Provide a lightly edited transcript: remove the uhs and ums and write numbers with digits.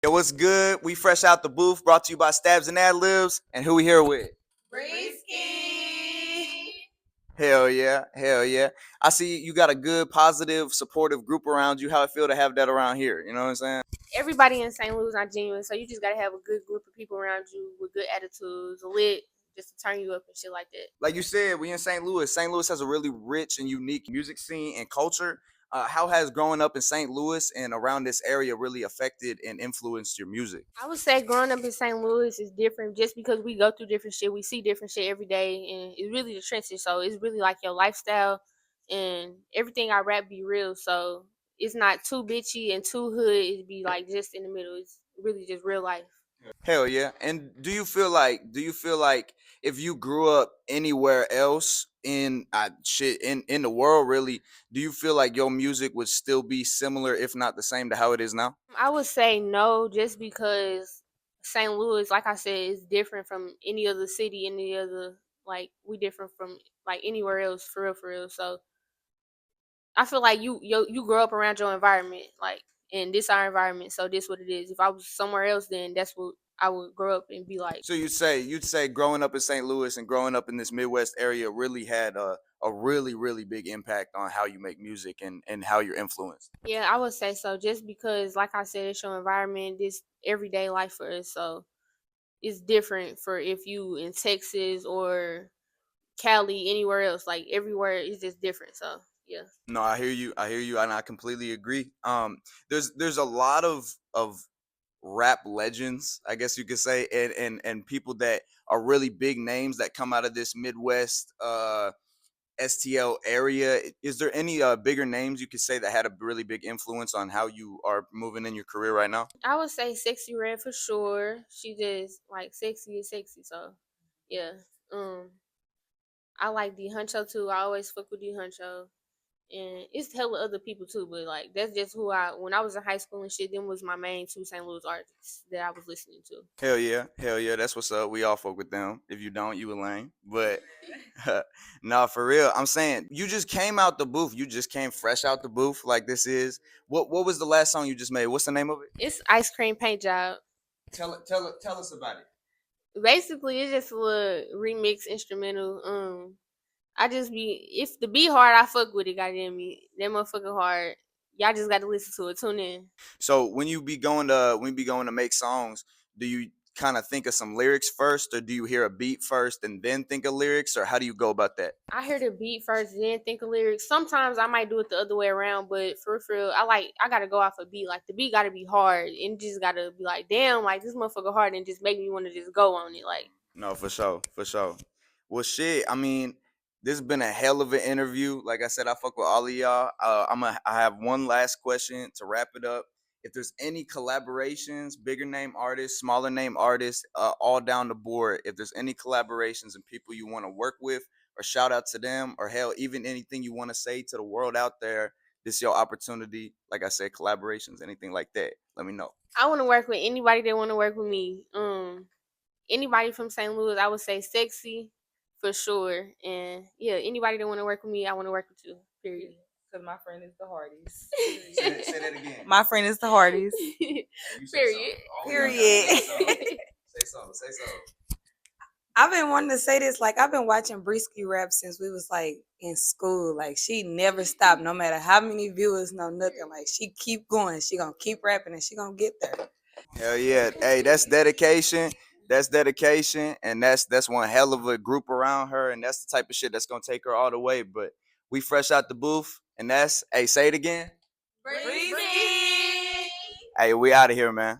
Yo, what's good? We fresh out the booth, brought to you by Stabs and Ad Libs. And who we here with? Breski. Hell yeah, hell yeah. I see you got a good, positive, supportive group around you. How it feel to have that around here? You know what I'm saying? Everybody in St. Louis not genuine, so you just gotta have a good group of people around you with good attitudes, lit, just to turn you up and shit like that. Like you said, we in St. Louis. St. Louis has a really rich and unique music scene and culture. How has growing up in St. Louis and around this area really affected and influenced your music? I would say growing up in St. Louis is different just because we go through different shit. We see different shit every day, and it's really the trenches. So it's really like your lifestyle, and everything I rap be real. So it's not too bitchy and too hood. It be like just in the middle. It's really just real life. Hell yeah. And do you feel like if you grew up anywhere else in in the world really, do you feel like your music would still be similar if not the same to how it is now? I would say no, just because St. Louis, like I said, is different from any other city, any other like we different from like anywhere else for real, for real. So I feel like you grow up around your environment, like, and this our environment, so this what it is. If I was somewhere else, then that's what I would grow up and be like. So you'd say growing up in St. Louis and growing up in this Midwest area really had a really, really big impact on how you make music and how you're influenced. Yeah, I would say so, just because, like I said, it's your environment, this everyday life for us. So it's different for if you in Texas or Cali, anywhere else. Like everywhere is just different. So yeah. No, I hear you, and I completely agree. There's a lot of rap legends, I guess you could say, and people that are really big names that come out of this Midwest STL area. Is there any bigger names you could say that had a really big influence on how you are moving in your career right now? I would say Sexy Red for sure. She just like sexy is sexy. So yeah. Um I like D Huncho too. I always fuck with D Huncho. And it's hella other people too, but like that's just who I when I was in high school and shit, them was my main two St. Louis artists that I was listening to. Hell yeah, that's what's up. We all fuck with them. If you don't, you a lame. But nah, for real, I'm saying you just came out the booth. You just came fresh out the booth. Like this is what was the last song you just made? What's the name of it? It's Ice Cream Paint Job. Tell us about it. Basically it's just a little remix instrumental. I just be if the beat hard, I fuck with it, goddamn me. That motherfucker hard. Y'all just gotta listen to it. Tune in. So when you be going to make songs, do you kind of think of some lyrics first, or do you hear a beat first and then think of lyrics, or how do you go about that? I hear the beat first, then think of lyrics. Sometimes I might do it the other way around, but for real, I gotta go off a beat. Like the beat gotta be hard, and just gotta be like, damn, like this motherfucker hard, and just make me want to just go on it. Like No, for sure, for sure. Well, shit. I mean, this has been a hell of an interview. Like I said, I fuck with all of y'all. I have one last question to wrap it up. If there's any collaborations, bigger name artists, smaller name artists, all down the board. If there's any collaborations and people you want to work with, or shout out to them, or hell, even anything you want to say to the world out there, this is your opportunity. Like I said, collaborations, anything like that. Let me know. I want to work with anybody that want to work with me. Anybody from St. Louis, I would say sexy for sure, and yeah, anybody that want to work with me, I want to work with you. Period. Because my friend is the hardest. Say that again. My friend is the hardest. You say Period. something. Period. Say something. Say something. I've been wanting to say this. Like, I've been watching Breski rap since we was like in school. Like, she never stopped, no matter how many viewers, no nothing. Like, she keep going. She gonna keep rapping and she gonna get there. Hell yeah. Hey, that's dedication. That's dedication. And that's one hell of a group around her. And that's the type of shit that's gonna take her all the way. But we fresh out the booth. And that's, hey, say it again. Breski! Hey, we out of here, man.